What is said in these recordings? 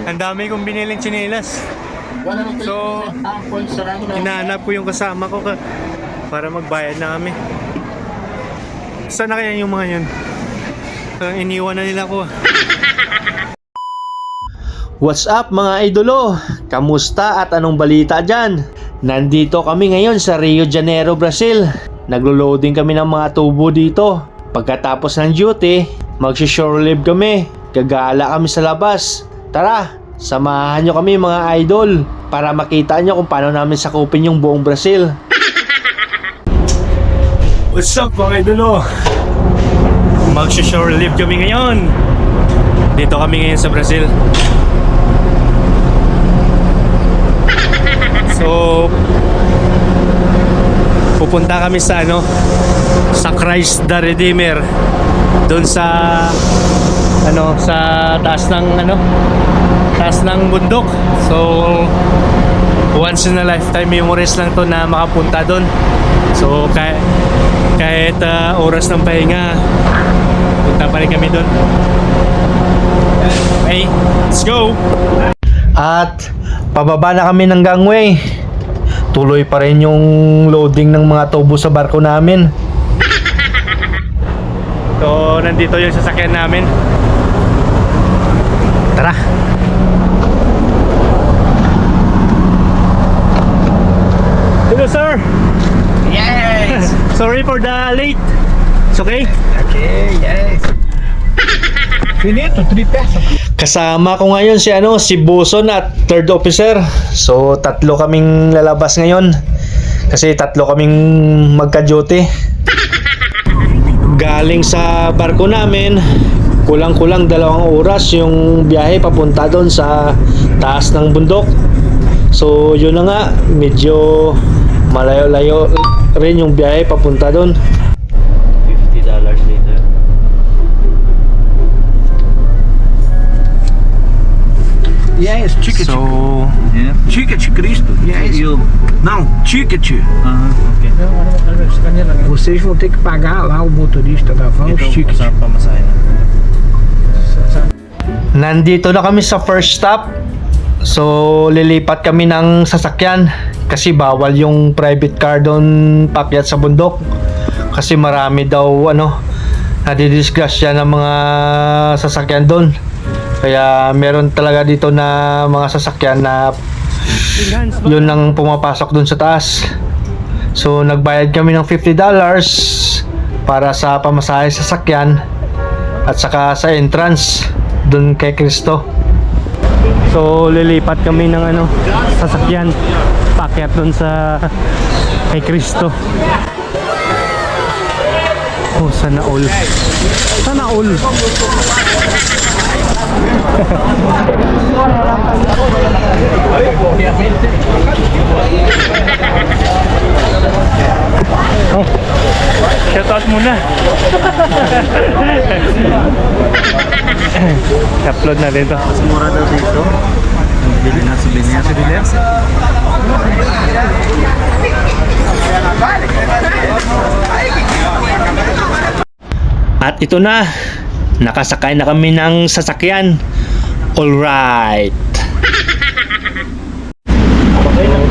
Ang dami kong biniling tsinelas. So, hinahanap ko yung kasama ko para magbayad na kami. Saan na kaya yung mga yun? So, iniwan na nila ko. What's up mga idolo? Kamusta at anong balita dyan? Nandito kami ngayon sa Rio de Janeiro, Brazil. Naglo-loading kami ng mga tubo dito. Pagkatapos ng duty, magsi-shore leave kami. Gagala kami sa labas. Tara, samahan nyo kami mga idol para makita nyo kung paano namin sakupin yung buong Brazil. What's up mga idolo? Magsi-shore leave kami ngayon. Dito kami ngayon sa Brazil. So, pupunta kami sa sa Christ the Redeemer. Doon sa sa taas ng bundok. So, once in a lifetime memories lang to na makapunta doon. So, kahit oras ng pahinga, punta pa rin kami doon. Okay, let's go! At pababa na kami ng gangway. Tuloy pa rin yung loading ng mga tubo sa barko namin. So, nandito yung sasakyan namin. Tara! Hello, sir! Yes! Sorry for the late. It's okay? Okay, yes. Finito, 3 pesos. Kasama ko ngayon si Buson at third officer. So tatlo kaming lalabas ngayon kasi tatlo kaming magka-duty. Galing sa barko namin, kulang-kulang 2 oras yung biyahe papunta doon sa taas ng bundok. So yun na nga, medyo malayo-layo rin yung biyahe papunta doon. $50 later. Yes, ticket. So, Yeah. Ticket, Cristo. Yes. Não, ticket. okay. Vocês vão ter que pagar lá o motorista da van os tickets. Nandito na kami sa first stop. So lilipat kami ng sasakyan kasi bawal yung private car doon paakyat sa bundok. Kasi marami daw nadidisgrasya ng mga sasakyan doon. Kaya meron talaga dito na mga sasakyan na yun lang pumapasok doon sa taas. So nagbayad kami ng $50 para sa pamasahe sa sasakyan at saka sa entrance doon kay Cristo. So, lilipat kami ng sasakyan paakyat doon sa kay Cristo. Oh, sana all. Sana all. Oh, shout out muna. Upload na dito. Mas mura daw dito. Bili na souvenir. At ito na, nakasakay na kami ng sasakyan. Alright. Okay lang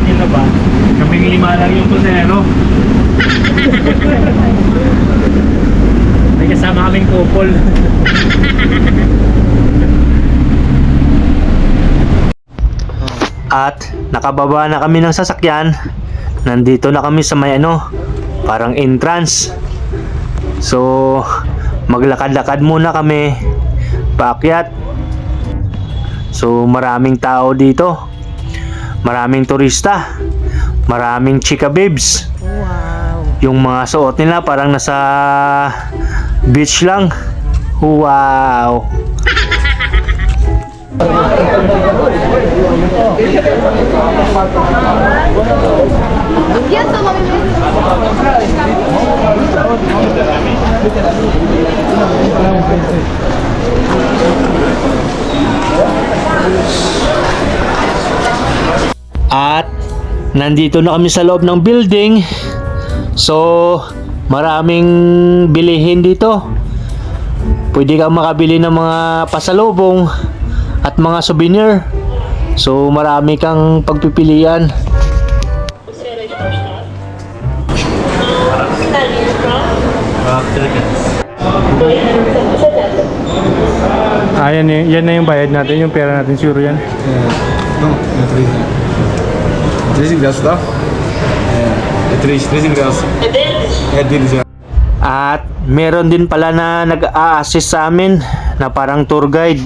yun na ba? Kaming 5 lang yung kusero. May kasama kaming couple. At nakababa na kami ng sasakyan. Nandito na kami sa may parang entrance. So maglakad-lakad muna kami paakyat. So maraming tao dito. Maraming turista. Maraming chika babes. Wow. Yung mga suot nila parang nasa beach lang. Wow. At nandito na kami sa loob ng building. So maraming bilihin dito. Pwede kang makabili ng mga pasalubong at mga souvenir. So marami kang pagpipilian. Yan, yan na yung bayad natin, yung pera natin, sure yan. Ну, это 30 градусов, да? 30 градусов. Это нельзя. At meron din pala na nag-a-assist sa amin na parang tour guide.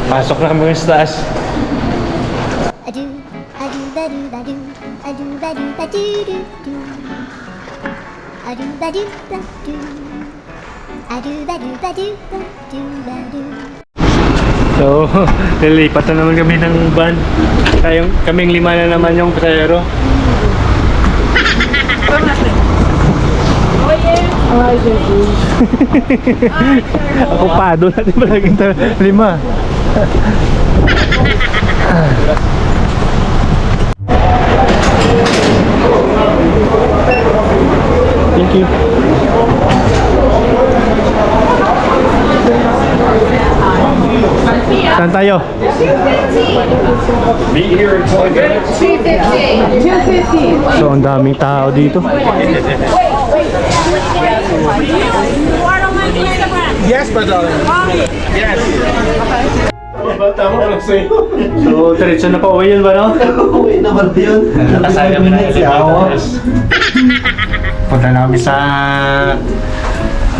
Pasok na kami sa taas. So, lilipat na naman kami ng van. Kaming 5 na naman yung pasahero. Okupado natin palaging 5. Thank you. Saan tayo? So, ang daming tao dito. Yes, my darling. Yes. So, diretso na pa uwi yun ba, no? Uwi naman yun. Nakasaya kami ng elevators. Punta na kami sa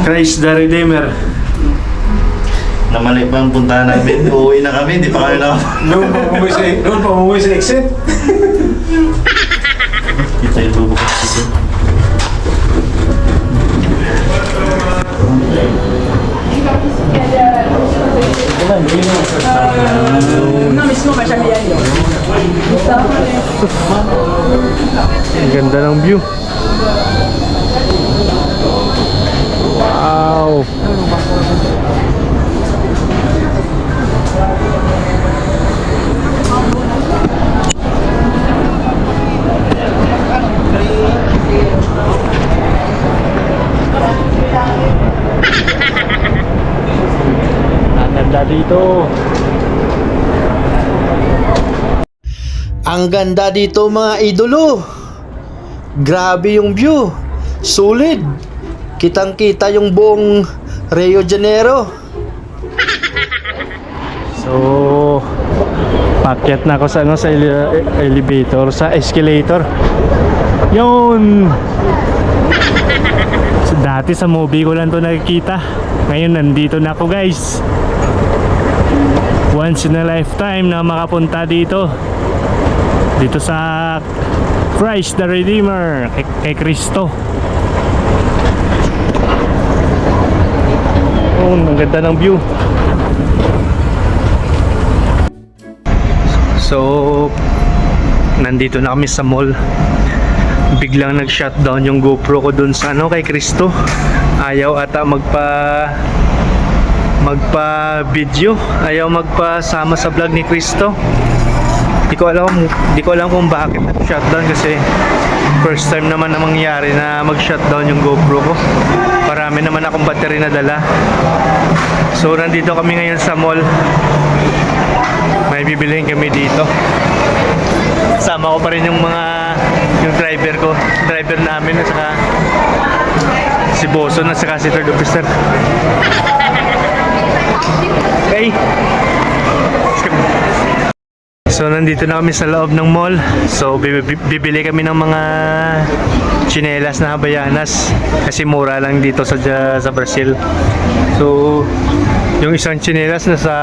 Christ the Redeemer. Namali pa ang puntahan namin. Uuwi na kami, di pa kami na. Noon pa umuwi sa exit. Kita yung bubukas dito. Ang ganda ng view. Wow. Ang ganda dito. Ang ganda dito mga idolo. Grabe yung view. Solid. Kitang-kita yung buong Rio de Janeiro. So, pakyat na ako sa sa elevator, sa escalator. Yun. So, dati sa movie ko lang to nakikita. Ngayon nandito na ako, guys. Once in a lifetime na makapunta dito. Dito sa Christ the Redeemer, kay Kristo. Oh, ang ganda ng view. So, nandito na kami sa mall. Biglang nag-shutdown yung GoPro ko dun sa kay Kristo. Ayaw ata magpa-video. Ayaw magpasama sa vlog ni Kristo. Di ko alam kung bakit nag-shutdown kasi first time naman na mangyari na mag-shutdown yung GoPro ko. Marami naman akong battery na dala. So nandito kami ngayon sa mall. May bibilihin kami dito. Sama ko pa rin yung driver namin at saka si Boson at saka si third officer. Okay. So nandito na kami sa loob ng mall. So bibili kami ng mga tsinelas na Havaianas kasi mura lang dito sa Brazil. So yung isang tsinelas nasa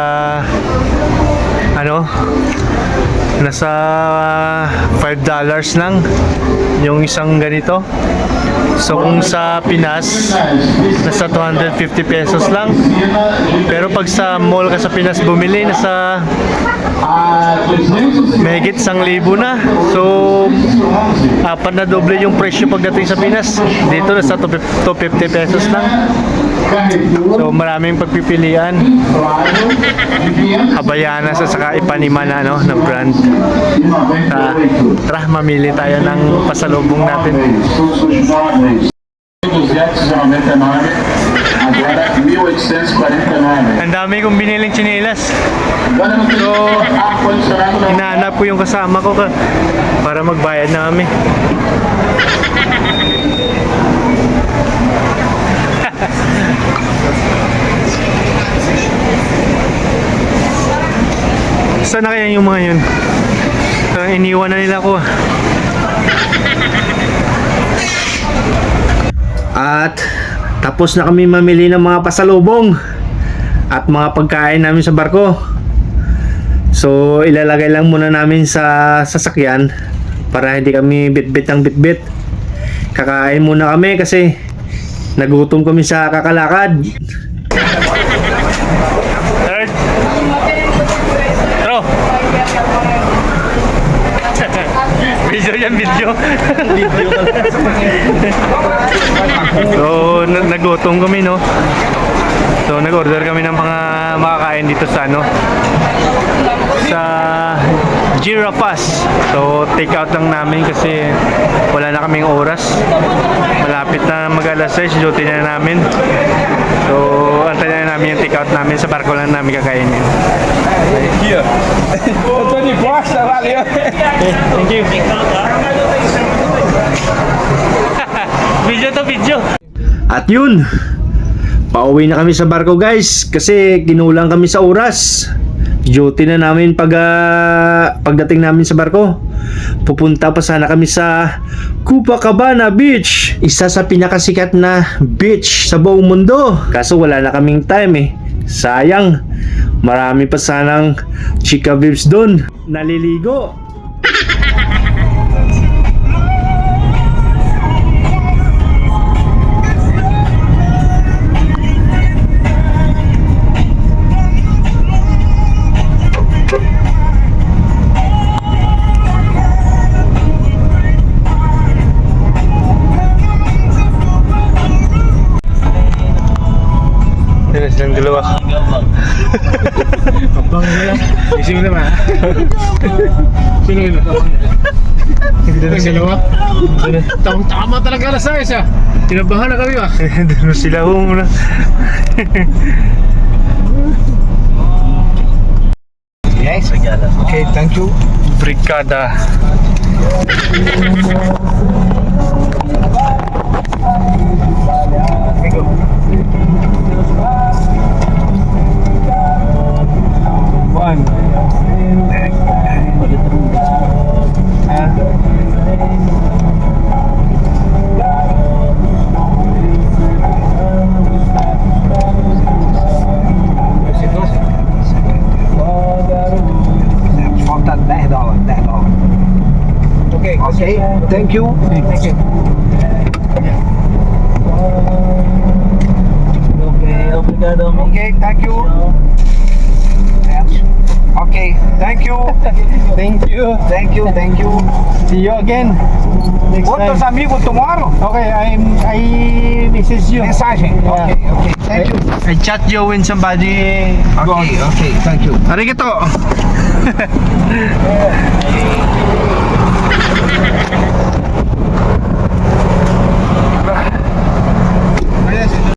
$5 lang yung isang ganito. So kung sa Pinas nasa 250 pesos lang, pero pag sa mall ka sa Pinas bumili nasa mahigit 1,000 na. So apat na doble yung presyo pagdating sa Pinas. Dito nasa 250 pesos lang. So maraming pagpipilian. Havaianas at saka Ipanema na brand. Tara, mamili tayo ng pasalubong natin. Agora 1849. Ang dami kong biniling tsinelas. So, Hinahanap ko yung kasama ko para magbayad na kami. Saan na kaya yung mga yun? Iniwan na nila ako. At tapos na kami mamili ng mga pasalubong at mga pagkain namin sa barko. So ilalagay lang muna namin sa sasakyan para hindi kami bitbit ng bitbit. Kakain muna kami kasi nagutom kami sa kakalakad. Third. Bro. Video yan, video. So, nagutom kami, no? So, nag-order kami ng mga makakain dito sa, ano, sa Gira Pass. So, take out lang namin kasi wala na kaming oras. Malapit na mag-alas 6, duty na namin. So, antayin na namin yung take out namin. Sa barko lang namin kakainin. Aqui, ó. Eu tô de bosta, valeu. Thank you. Video to video. At yun, pauwi na kami sa barko guys kasi kinulang kami sa oras. Duty na namin pagdating namin sa barko. Pupunta pa sana kami sa Copacabana Beach, isa sa pinakasikat na beach sa buong mundo. Kaso wala na kaming time eh. Sayang, marami pa sanang chika babes doon naliligo. Sino silang dalawa? Abang nila. Gising naman. Sino yun? Hindi na dalawa. Tama talaga alas 6 ah. Tinabahan na kami ah. Doon sila muna. Yes? Okay, thank you. Brigada. One. Falta $10. Okay, okay. Thank you. Thank you. Okay, thank you. Okay, thank you. Thank you. Thank you, thank you. See you again. Next Outros time. amigos tomorrow? Okay, I message you. Mensagem. Yeah. Okay, okay. Thank you. I chat you when somebody Okay, okay. Thank you. Arigato.